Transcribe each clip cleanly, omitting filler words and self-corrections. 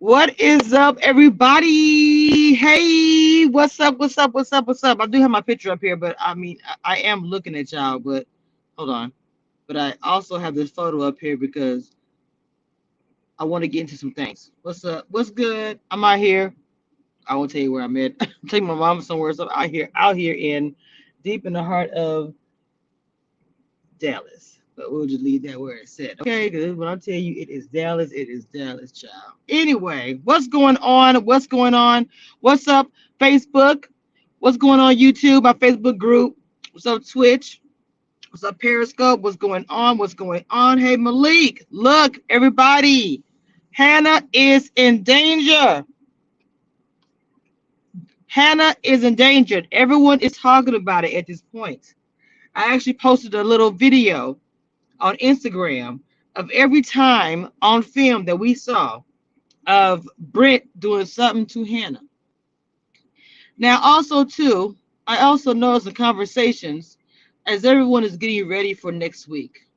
What is up, everybody? Hey, what's up? What's up? What's up? What's up? I do have my picture up here, but I mean, I am looking at y'all, but hold on. But I also have this photo up here because I want to get into some things. What's up? What's good? I'm out here. I won't tell you where I'm at. I'm taking my mom somewhere. So out here in deep in the heart of Dallas. But we'll just leave that where it's at. Okay, because when I tell you it is Dallas, child. Anyway, what's going on? What's going on? What's up, Facebook? What's going on, YouTube? Our Facebook group. What's up, Twitch? What's up, Periscope? What's going on? What's going on? Hey, Malik, look, everybody. Hannah is in danger. Hannah is endangered. Everyone is talking about it at this point. I actually posted a little video on Instagram of every time on film that we saw of Brent doing something to Hannah. Now, also too, I also noticed the conversations as everyone is getting ready for next week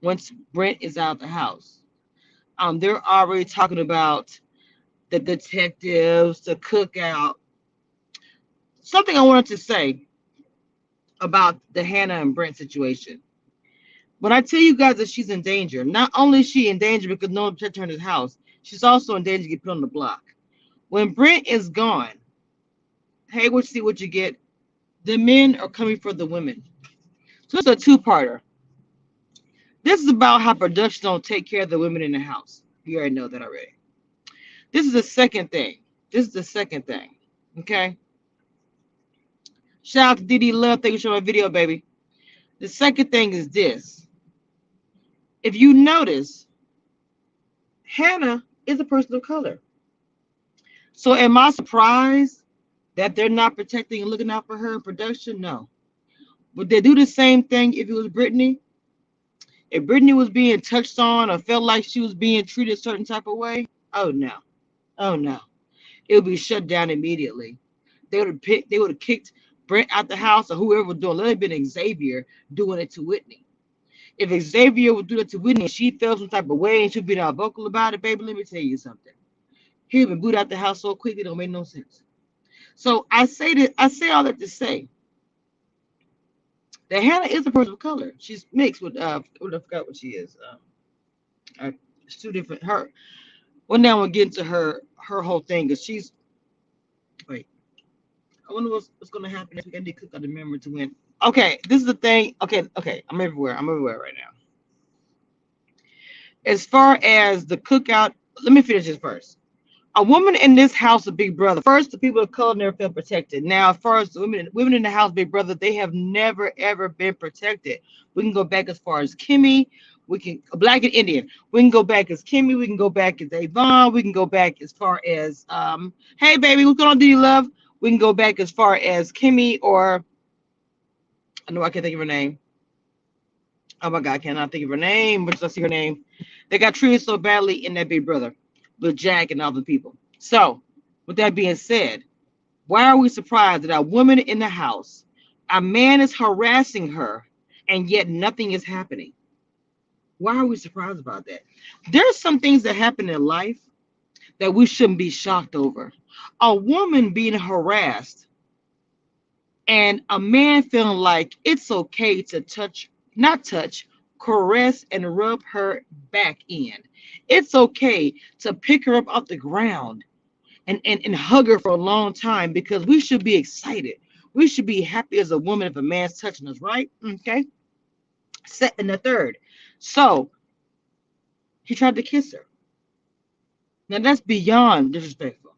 once Brent is out the house. They're already talking about the detectives, the cookout. Something I wanted to say about the Hannah and Brent situation. When I tell you guys that she's in danger, not only is she in danger because no one protected her in his house, she's also in danger to get put on the block. When Brent is gone, hey, what you see, what you get. The men are coming for the women. So it's a two-parter. This is about how production don't take care of the women in the house. You already know that already. This is the second thing. This is the second thing. Okay. Shout out to DD Love. Thank you for my video, baby. The second thing is this. If you notice, Hannah is a person of color. So am I surprised that they're not protecting and looking out for her in production? No. Would they do the same thing if it was Brittany? If Brittany was being touched on or felt like she was being treated a certain type of way? Oh no. Oh no. It would be shut down immediately. They would have kicked Brent out the house or whoever was doing. Let it have been Xavier doing it to Whitney. If Xavier would do that to Whitney and she felt some type of way and she'd be all vocal about it, baby, let me tell you something. He'd been booted out the house so quick it don't make no sense. So I say all that to say that Hannah is a person of color. She's mixed with I forgot what she is. It's two different her. Well, now we'll get into her whole thing because she's wait. I wonder what's gonna happen next week. I need to click on the memory to win. Okay, this is the thing. Okay. I'm everywhere. I'm everywhere right now. As far as the cookout, let me finish this first. A woman in this house of Big Brother. First, the people of color never felt protected. Now, first, the women in the house, Big Brother, they have never ever been protected. We can go back as far as Kimmy. We can Black and Indian. We can go back as Kimmy. We can go back as Avon. We can go back as far as hey baby, what's going on? Do you love? We can go back as far as Kimmy or I know I can't think of her name. Oh my God, I cannot think of her name, but I see her name. They got treated so badly in that Big Brother with Jack and other people. So, with that being said, why are we surprised that a woman in the house, a man is harassing her, and yet nothing is happening? Why are we surprised about that? There's some things that happen in life that we shouldn't be shocked over. A woman being harassed and a man feeling like it's okay to not touch, caress, and rub her back end. It's okay to pick her up off the ground and hug her for a long time because we should be excited. We should be happy as a woman if a man's touching us, right? Okay. Set in the third. So he tried to kiss her. Now that's beyond disrespectful.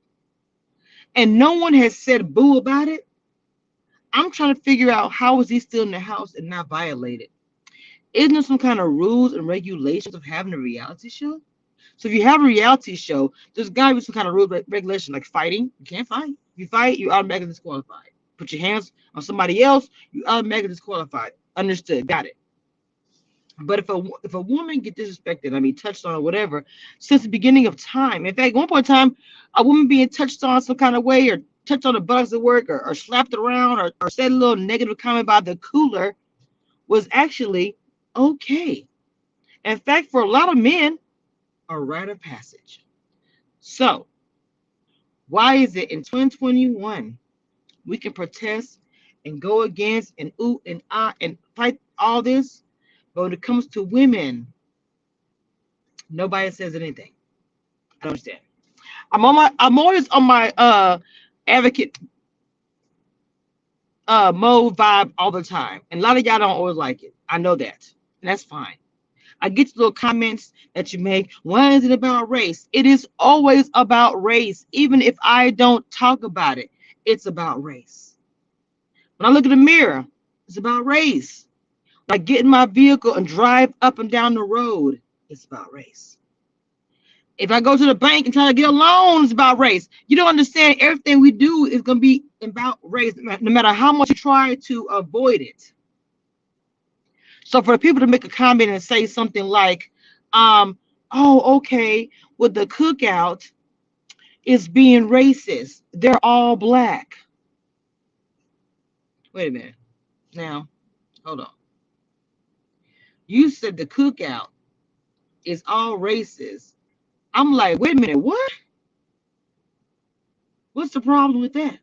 And no one has said boo about it. I'm trying to figure out how is he still in the house and not violated. Isn't there some kind of rules and regulations of having a reality show? So if you have a reality show, there's got to be some kind of rule regulation, like fighting. You can't fight. If you fight, you automatically disqualified. Put your hands on somebody else, you automatically disqualified. Understood. Got it. But if a woman get disrespected, I mean touched on or whatever, since the beginning of time. In fact, one point in time, a woman being touched on some kind of way or touched on the buttocks at work or slapped around or said a little negative comment about the cooler was actually okay. In fact, for a lot of men, a rite of passage. So, why is it in 2021 we can protest and go against and ooh and ah and fight all this, but when it comes to women, nobody says anything? I don't understand. I'm always on my advocate mode vibe all the time. And a lot of y'all don't always like it. I know that. And that's fine. I get the little comments that you make. Why is it about race? It is always about race. Even if I don't talk about it, it's about race. When I look in the mirror, it's about race. When I get in my vehicle and drive up and down the road, it's about race. If I go to the bank and try to get a loan, it's about race. You don't understand. Everything we do is going to be about race, no matter how much you try to avoid it. So for people to make a comment and say something like, oh, okay, with the cookout is being racist. They're all black. Wait a minute. Now, hold on. You said the cookout is all racist. I'm like, wait a minute, what? What's the problem with that?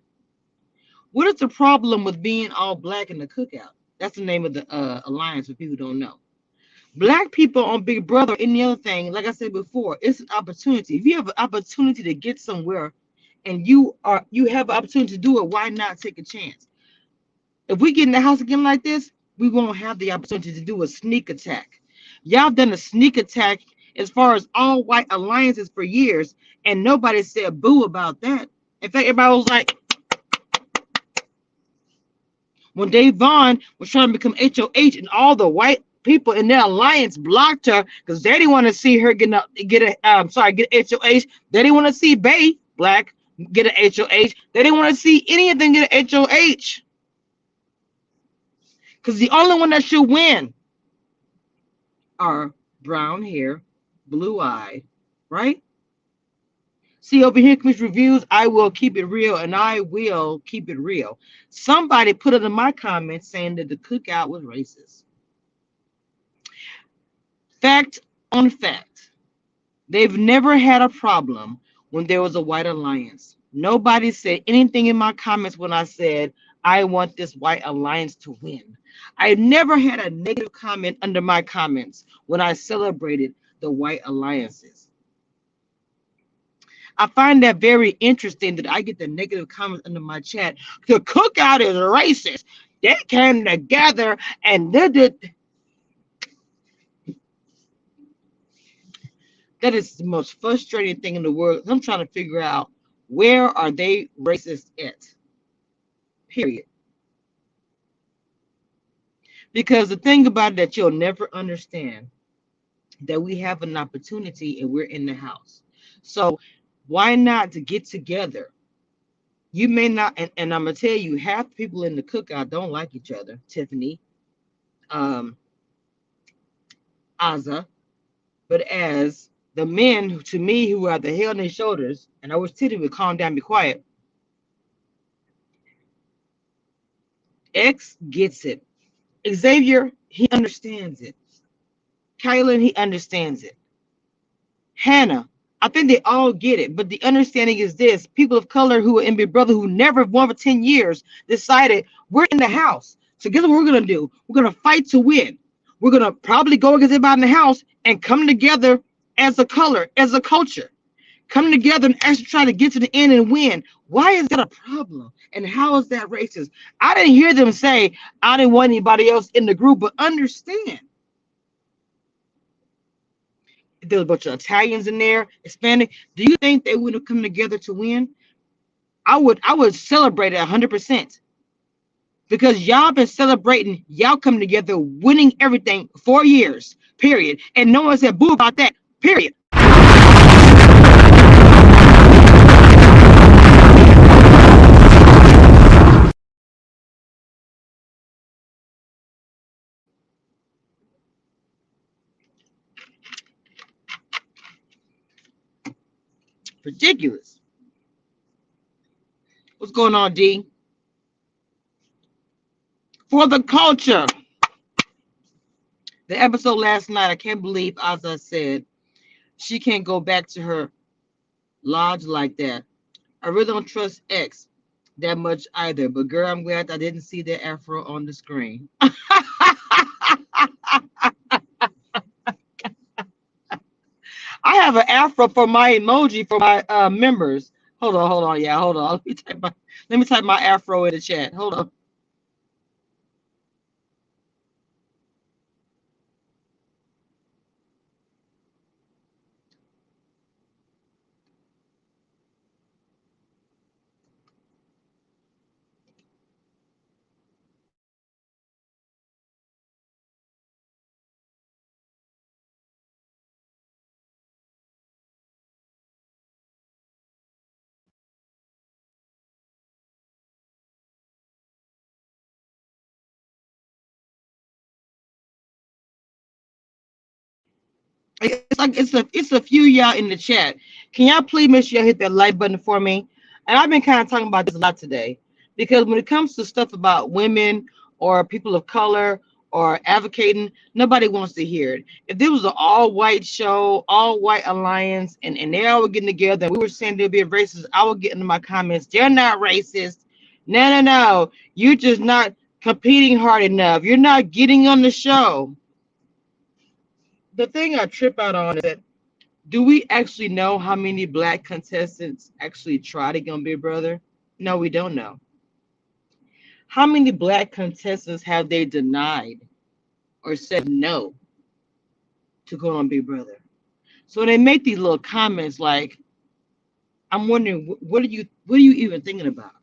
What is the problem with being all black in the cookout? That's the name of the alliance for people who don't know. Black people on Big Brother, any other thing, like I said before, it's an opportunity. If you have an opportunity to get somewhere and you have an opportunity to do it, why not take a chance? If we get in the house again like this, we won't have the opportunity to do a sneak attack. Y'all done a sneak attack as far as all white alliances for years, and nobody said boo about that. In fact, everybody was like, when Dave Vaughn was trying to become HOH, and all the white people in their alliance blocked her because they didn't want to see her get HOH. They didn't want to see Bay Black get an HOH. They didn't want to see anything get an HOH. Because the only one that should win are brown hair, blue eye, right? See over here, Commission Reviews, I will keep it real, and I will keep it real. Somebody put it in my comments saying that the cookout was racist. Fact on fact, they've never had a problem when there was a white alliance. Nobody said anything in my comments when I said, I want this white alliance to win. I never had a negative comment under my comments when I celebrated the white alliances. I find that very interesting that I get the negative comments under my chat. The cookout is racist. They came together and they did. That is the most frustrating thing in the world. I'm trying to figure out, where are they racist at? Period. Because the thing about it that you'll never understand, that we have an opportunity and we're in the house. So why not to get together? You may not, and I'm gonna tell you, half the people in the cookout don't like each other. Tiffany, Aza, but as the men, to me, who are the head on their shoulders, and I wish Tiffany would calm down, be quiet. X gets it. Xavier, he understands it. Kylan, he understands it. Hannah, I think they all get it. But the understanding is this: people of color who are in Big Brother, who never won for 10 years, decided we're in the house. So guess what we're going to do? We're going to fight to win. We're going to probably go against everybody in the house and come together as a color, as a culture. Come together and actually try to get to the end and win. Why is that a problem? And how is that racist? I didn't hear them say, I didn't want anybody else in the group, but understand. There's a bunch of Italians in there, Hispanic. Do you think they would have come together to win? I would celebrate it 100%. Because y'all been celebrating, y'all coming together, winning everything for years, period. And no one said boo about that, period. Ridiculous. What's going on, D? For the culture. The episode last night, I can't believe Azza said she can't go back to her Lodge like that. I really don't trust X that much either. But girl, I'm glad I didn't see that afro on the screen. I have an afro for my emoji for my members. Hold on, yeah, hold on. Let me type my afro in the chat. Hold on. It's like it's a few y'all in the chat. Can y'all please make sure y'all hit that like button for me? And I've been kind of talking about this a lot today because when it comes to stuff about women or people of color or advocating, nobody wants to hear it. If there was an all white show, all white alliance, and they all were getting together and we were saying they're being racist, I would get into my comments. They're not racist. No, no, no. You're just not competing hard enough. You're not getting on the show. The thing I trip out on is that do we actually know how many black contestants actually try to get on Big Brother? No, we don't know. How many black contestants have they denied or said no to go on Big Brother? So they make these little comments like, I'm wondering what are you even thinking about?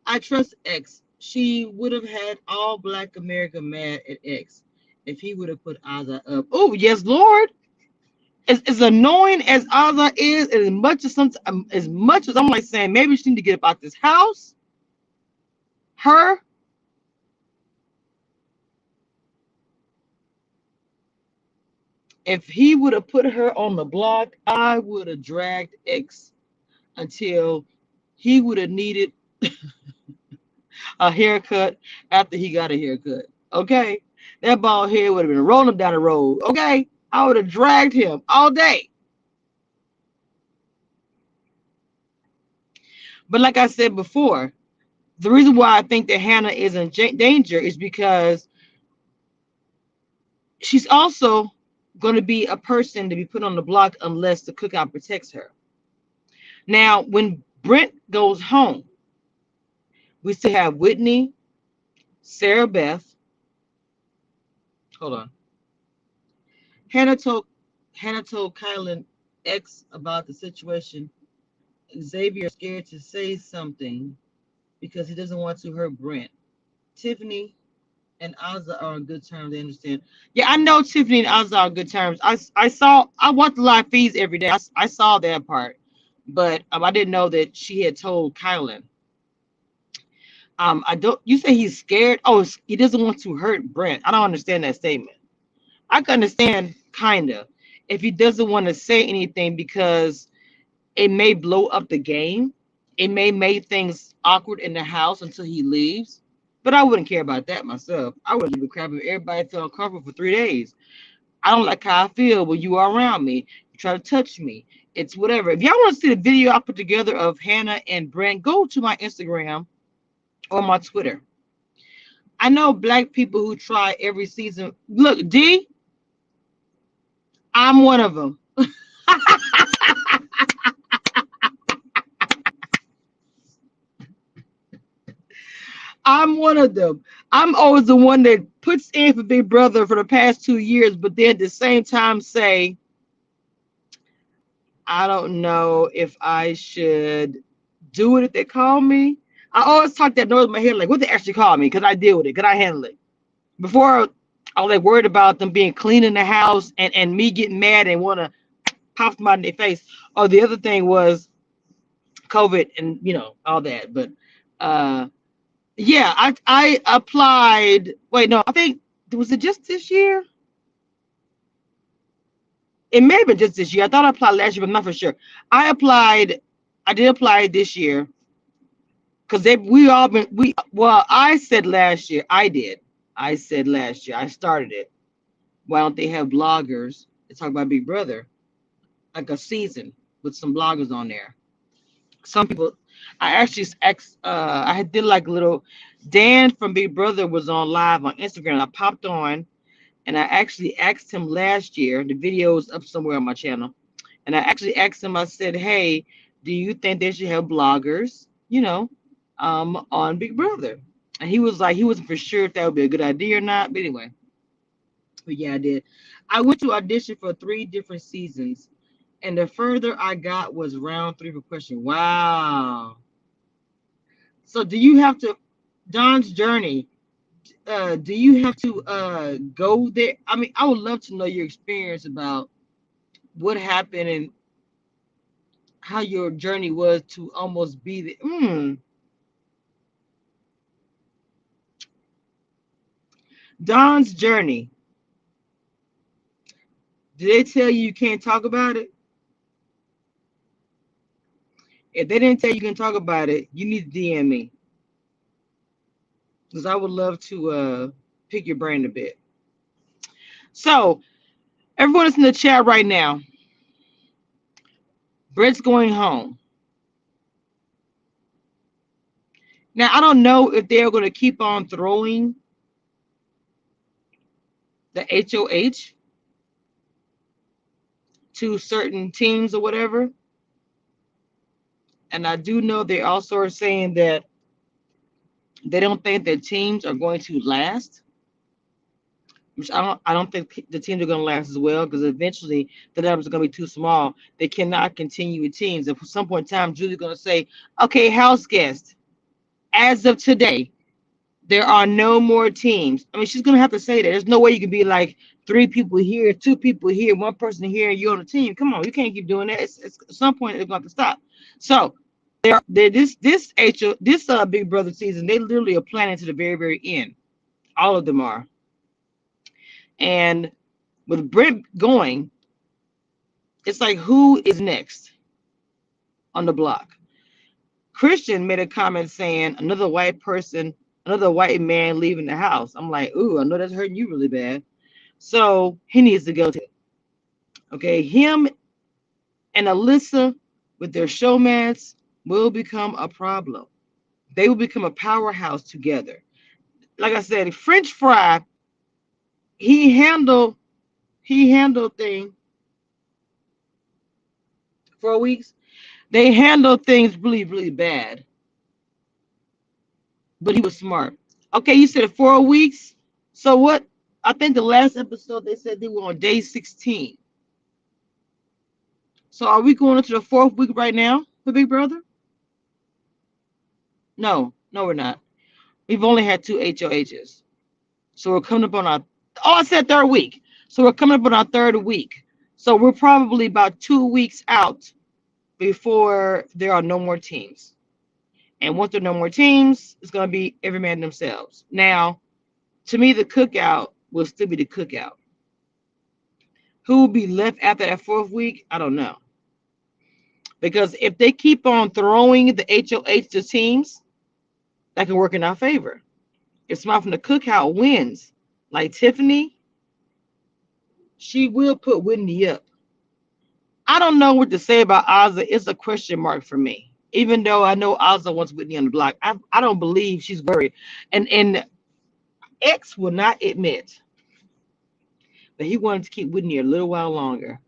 I trust X. She would have had all black America mad at X if he would have put Azza up. Oh, yes, Lord. As annoying as Azza is, and as much as I'm like saying maybe she need to get up out this house, her, if he would have put her on the block, I would have dragged X until he would have needed a haircut after he got a haircut. Okay? That bald head would have been rolling down the road. Okay? I would have dragged him all day. But like I said before, the reason why I think that Hannah is in danger is because she's also going to be a person to be put on the block unless the cookout protects her. Now, when Brent goes home, we still have Whitney, Sarah Beth. Hold on. Hannah told Hannah told Kylan X about the situation. Xavier is scared to say something because he doesn't want to hurt Brent. Tiffany and Azza are on good terms. They understand. Yeah, I know Tiffany and Azza are on good terms. I watch the live feeds every day. I saw that part, but I didn't know that she had told Kylan. I don't. You say he's scared? Oh, he doesn't want to hurt Brent. I don't understand that statement. I can understand kinda if he doesn't want to say anything because it may blow up the game. It may make things awkward in the house until he leaves. But I wouldn't care about that myself. I wouldn't give a crap if everybody felt uncomfortable for 3 days. I don't like how I feel when you are around me. You try to touch me. It's whatever. If y'all want to see the video I put together of Hannah and Brent, go to my Instagram or my Twitter. I know black people who try every season. Look, D, I'm one of them. I'm one of them. I'm always the one that puts in for Big Brother for the past 2 years, but then at the same time say, I don't know if I should do it if they call me. I always talk that noise in my head, like, what they actually call me? Could I deal with it? Could I handle it? Before, I was like worried about them being clean in the house and me getting mad and want to pop them out in their face. Oh, the other thing was COVID and, all that. But yeah, I applied. Wait, no, I think, was it just this year? It may have been just this year. I thought I applied last year, but I'm not for sure. I applied. I did apply this year because we all been we. Well, I said last year. I did. I said last year. I started it. Why don't they have bloggers to talk about Big Brother? like a season with some bloggers on there. Some people, I actually asked, I did like a little, Dan from Big Brother was on live on Instagram. I popped on and I actually asked him last year, the video is up somewhere on my channel. And I actually asked him, I said, hey, do you think they should have bloggers, on Big Brother? And he was like, he wasn't for sure if that would be a good idea or not. But anyway, but yeah, I did. I went to audition for 3 different seasons. And the further I got was round 3 for question. Wow. So do you have to, Don's Journey, do you have to go there? I mean, I would love to know your experience about what happened and how your journey was to almost be the Don's Journey. Did they tell you can't talk about it? If they didn't tell you can talk about it, you need to DM me because I would love to pick your brain a bit. So everyone that's in the chat right now, Brett's going home. Now I don't know if they're going to keep on throwing the HOH to certain teams or whatever. And I do know they also are saying that they don't think that teams are going to last. Which I don't think the teams are going to last as well because eventually the numbers are going to be too small. They cannot continue with teams. At some point in time, Julie's going to say, okay, house guest, as of today, there are no more teams. I mean, she's going to have to say that. There's no way you can be like 3 people here, 2 people here, 1 person here, and you're on the team. Come on, you can't keep doing that. It's at some point, they're going to have to stop. So this Big Brother season, they literally are planning to the very, very end. All of them are. And with Brent going, it's like, who is next on the block? Christian made a comment saying another white man leaving the house. I'm like, ooh, I know that's hurting you really bad. So he needs to go to. Okay, him and Alyssa with their showmance will become a problem. They will become a powerhouse together. Like I said, French Fry, he handled things 4 weeks. They handled things really, really bad. But he was smart. Okay, you said 4 weeks. So what? I think the last episode they said they were on day 16. So are we going into the 4th week right now for Big Brother? No, we're not. We've only had 2 HOHs. So we're coming up on our, I said 3rd week. So we're coming up on our 3rd week. So we're probably about 2 weeks out before there are no more teams. And once there are no more teams, it's going to be every man themselves. Now, to me, the cookout will still be the cookout. Who will be left after that 4th week? I don't know. Because if they keep on throwing the HOH to teams, that can work in our favor. If somebody from the cookout wins, like Tiffany, she will put Whitney up. I don't know what to say about Ozzy. It's a question mark for me. Even though I know Ozzy wants Whitney on the block, I don't believe she's worried. And X will not admit that he wanted to keep Whitney a little while longer.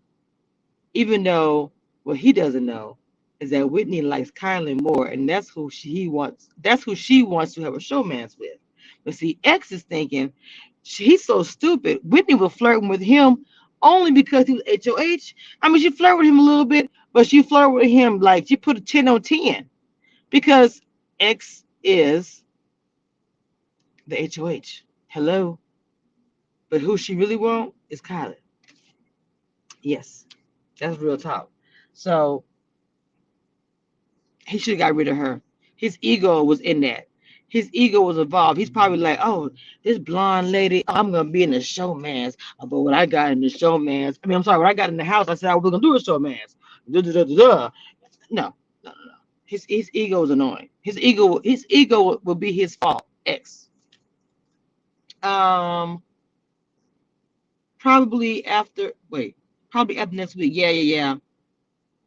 Even though what he doesn't know is that Whitney likes Kylie more, and that's who she wants. That's who she wants to have a showmance with. But see, X is thinking he's so stupid. Whitney was flirting with him only because he was HOH. I mean, she flirted with him a little bit, but she flirted with him like she put a 10 on 10 because X is the HOH. Hello. But who she really wants is Kylie. Yes, that's real talk. So he should have got rid of her. His ego was in that. His ego was involved. He's probably like, oh, this blonde lady, I'm going to be in the showmance. But what I got in the showmance, what I got in the house, I said, we're going to do a showmance. No. His ego is annoying. His ego will be his fault. X. Probably after next week. Yeah.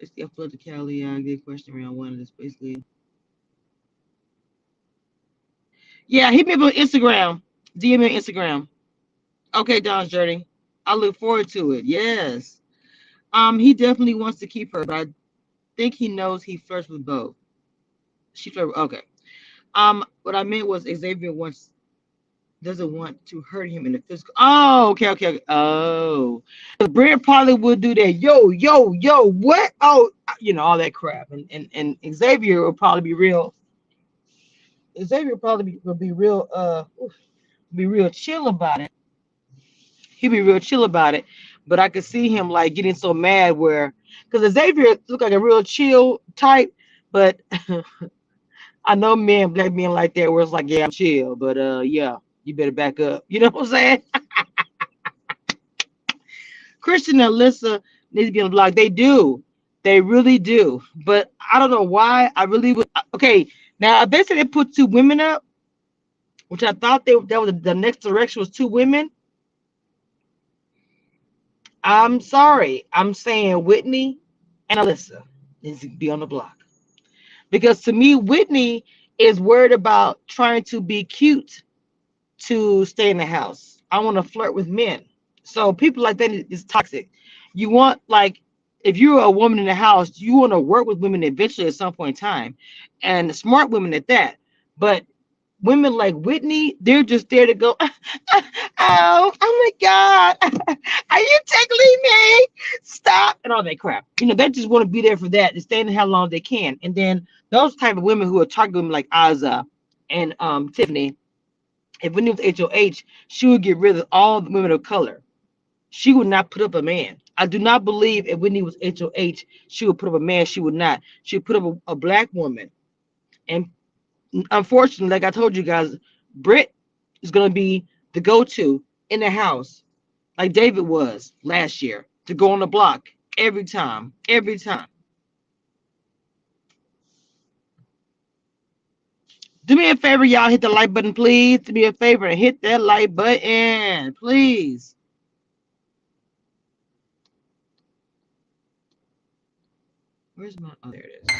It's the upload to Cali. I get a question around one of this basically. Yeah, hit me up on Instagram. DM me on Instagram. Okay, Don's journey. I look forward to it. Yes. He definitely wants to keep her, but I think he knows he flirts with both. She flirt. Okay. What I meant was Xavier doesn't want to hurt him in the physical. Oh, okay, okay, okay. Oh, Brent probably would do that. Yo, yo, yo, what? Oh, all that crap. And Xavier will probably be real. Xavier probably will be real. Be real chill about it. He'd be real chill about it. But I could see him like getting so mad where, because Xavier look like a real chill type, but I know men, black men like that, where it's like, yeah, I'm chill, but yeah, you better back up. You know what I'm saying? Christian and Alyssa need to be on the block. They do. They really do. But I don't know why. I really would. Okay, now they said they put two women up, which I thought that was the next direction was two women. I'm sorry. I'm saying Whitney and Alyssa needs to be on the block. Because to me, Whitney is worried about trying to be cute to stay in the house. I want to flirt with men. So people like that is toxic. You want like if you're a woman in the house, you want to work with women eventually at some point in time, and smart women at that. But women like Whitney, they're just there to go. Oh my God, are you tickling me? Stop and all that crap. They just want to be there for that, to stay in how long they can. And then those type of women who are targeting women like Aza and Tiffany, if Whitney was HOH, she would get rid of all the women of color. She would not put up a man. I do not believe if Whitney was HOH, she would put up a man. She would not. She would put up a black woman. And unfortunately, like I told you guys, Britt is going to be the go-to in the house, like David was last year, to go on the block every time. Every time. Do me a favor, y'all. Hit the like button, please. Do me a favor and hit that like button, please. Where's my? Oh, there it is.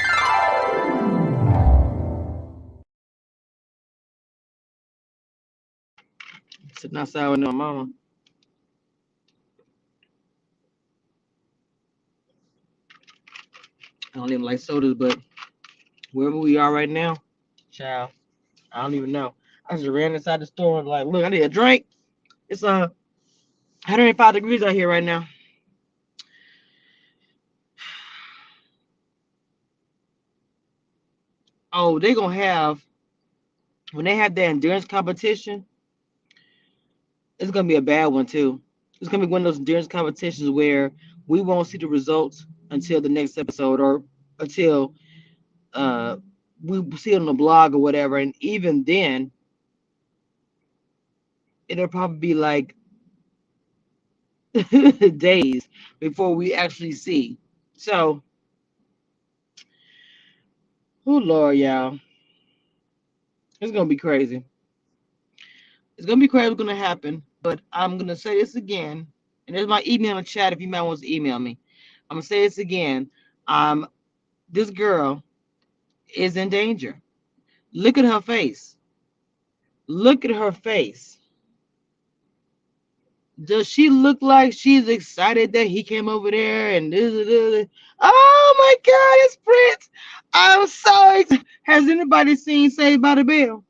Sitting outside with my mama. I don't even like sodas, but wherever we are right now, child, I don't even know. I just ran inside the store and like, look, I need a drink. It's 105 degrees out here right now. Oh, they gonna have when they have that endurance competition. It's gonna be a bad one too. It's gonna be one of those endurance competitions where we won't see the results until the next episode or until uh we see it on the blog or whatever. And even then, it'll probably be like days before we actually see. So, oh Lord, y'all, it's gonna be crazy. It's gonna be crazy. What's gonna happen? But I'm gonna say this again, and there's my email in the chat if you might want to email me. I'm gonna say this again. This girl is in danger. Look at her face. Look at her face. Does she look like she's excited that he came over there and this? Oh my God, it's Prince. I'm so excited. Has anybody seen Saved by the Bell?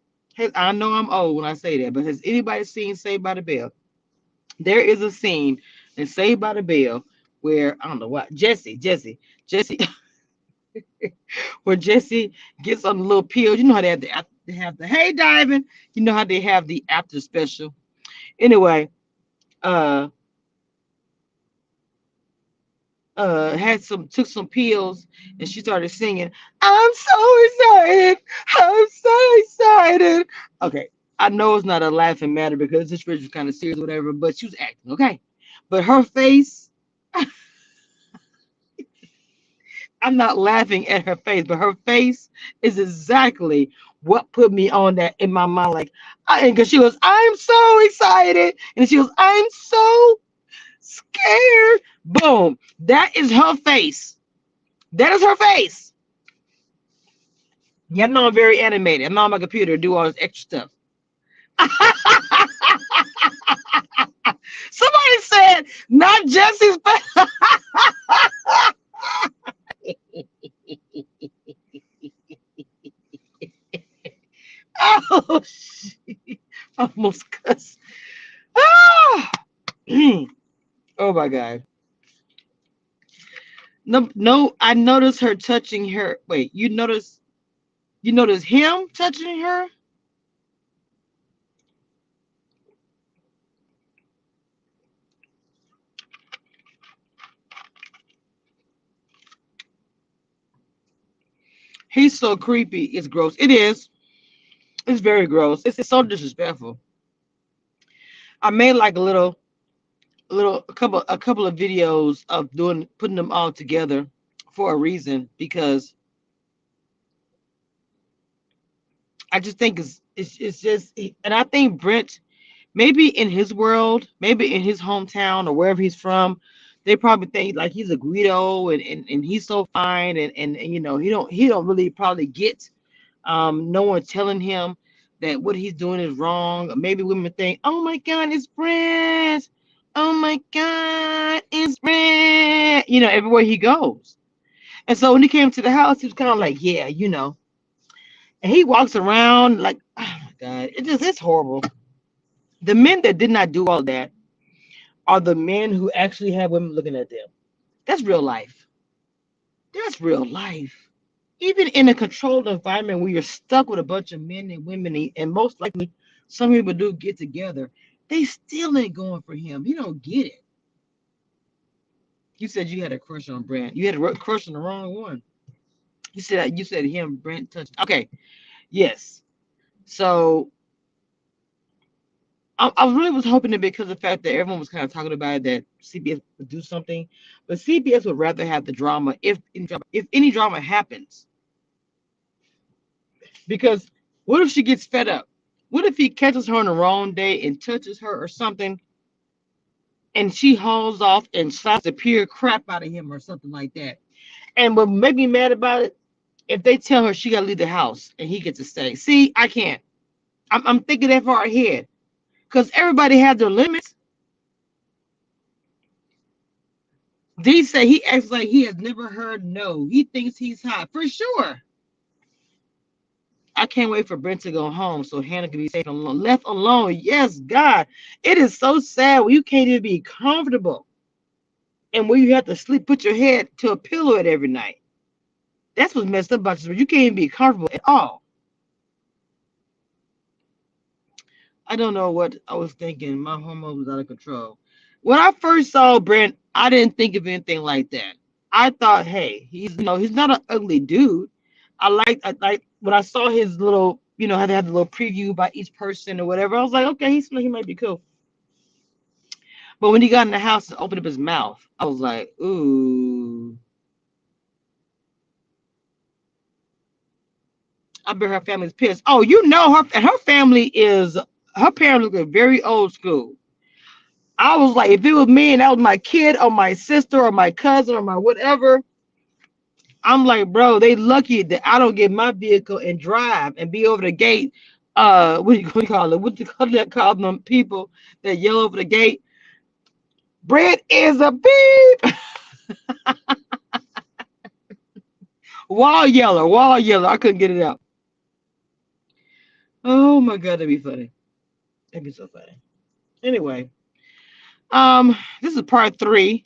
I know I'm old when I say that, but has anybody seen Saved by the Bell? There is a scene in Saved by the Bell where I don't know what Jesse, where Jesse gets on the little pill. You know how they have the hey diving. You know how they have the after special. Anyway, uh, had some took some pills and she started singing. I'm so excited. I'm so excited. Okay, I know it's not a laughing matter because this was kind of serious, or whatever. But she was acting okay. But her face. I'm not laughing at her face, but her face is exactly what put me on that in my mind. Like, because she was, I'm so excited. And she was, I'm so scared. Boom. That is her face. That is her face. Yeah, I know I'm very animated. I'm not on my computer to do all this extra stuff. Somebody said, not Jesse's face. Oh, shit. Almost cuss. Ah! Oh my God. No, no, I noticed her touching her. Wait, you notice him touching her? He's so creepy. It's gross. It is. It's very gross. It's so disrespectful. I made like a couple of videos of doing putting them all together for a reason because I just think it's just and I think Brent maybe in his world, maybe in his hometown or wherever he's from, they probably think like he's a Guido and he's so fine and he don't really probably get no one telling him that what he's doing is wrong. Maybe women think, oh my God, it's Brent. Oh my God, it's Brent. Everywhere he goes. And so when he came to the house, he was kind of like, yeah. And he walks around like, oh my God, it's horrible. The men that did not do all that are the men who actually have women looking at them. That's real life. That's real life. Even in a controlled environment where you're stuck with a bunch of men and women, and most likely some people do get together, they still ain't going for him. You don't get it. You said you had a crush on Brent. You had a crush on the wrong one. You said him, Brent touched. Okay, yes. So I really was hoping that because of the fact that everyone was kind of talking about it, that CBS would do something, but CBS would rather have the drama if any drama happens. Because what if she gets fed up? What if he catches her on the wrong day and touches her or something, and she hauls off and slaps the pure crap out of him or something like that? And what make me mad about it, if they tell her she got to leave the house and he gets to stay. See, I can't. I'm thinking that far ahead because everybody has their limits. D say he acts like he has never heard no. He thinks he's hot for sure. I can't wait for Brent to go home so Hannah can be safe and alone. Left alone. Yes, God. It is so sad when you can't even be comfortable and when you have to sleep, put your head to a pillow at every night. That's what's messed up about this. You can't even be comfortable at all. I don't know what I was thinking. My hormones was out of control. When I first saw Brent, I didn't think of anything like that. I thought, hey, he's not an ugly dude. I like when I saw his little, how they had the little preview by each person or whatever. I was like, okay, he might be cool. But when he got in the house and opened up his mouth, I was like, ooh, I bet her family's pissed. Oh, her family is her parents look very old school. I was like, if it was me and that was my kid or my sister or my cousin or my whatever, I'm like, bro, they lucky that I don't get my vehicle and drive and be over the gate. What do you call it? What do you call them people that yell over the gate? Brent is a beep. Wall yeller. I couldn't get it out. Oh my God, that'd be funny. That'd be so funny. Anyway, this is part 3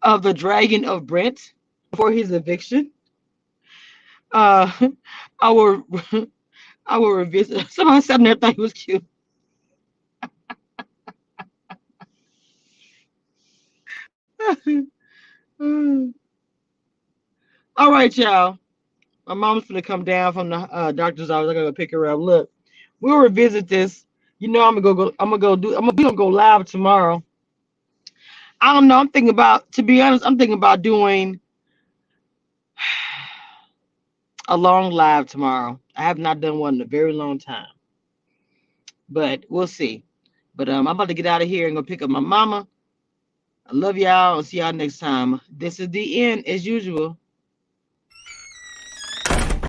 of the Dragon of Brent before his eviction. Uh, I will, I will revisit. Somebody said there thought he was cute. All right, y'all. My mom's gonna come down from the doctor's office. I gotta go pick her up. Look, we'll revisit this. I'm gonna go live tomorrow. I don't know. To be honest, I'm thinking about doing a long live tomorrow. I have not done one in a very long time, but we'll see. But I'm about to get out of here and go pick up my mama. I love y'all. I'll see y'all next time. This is the end as usual.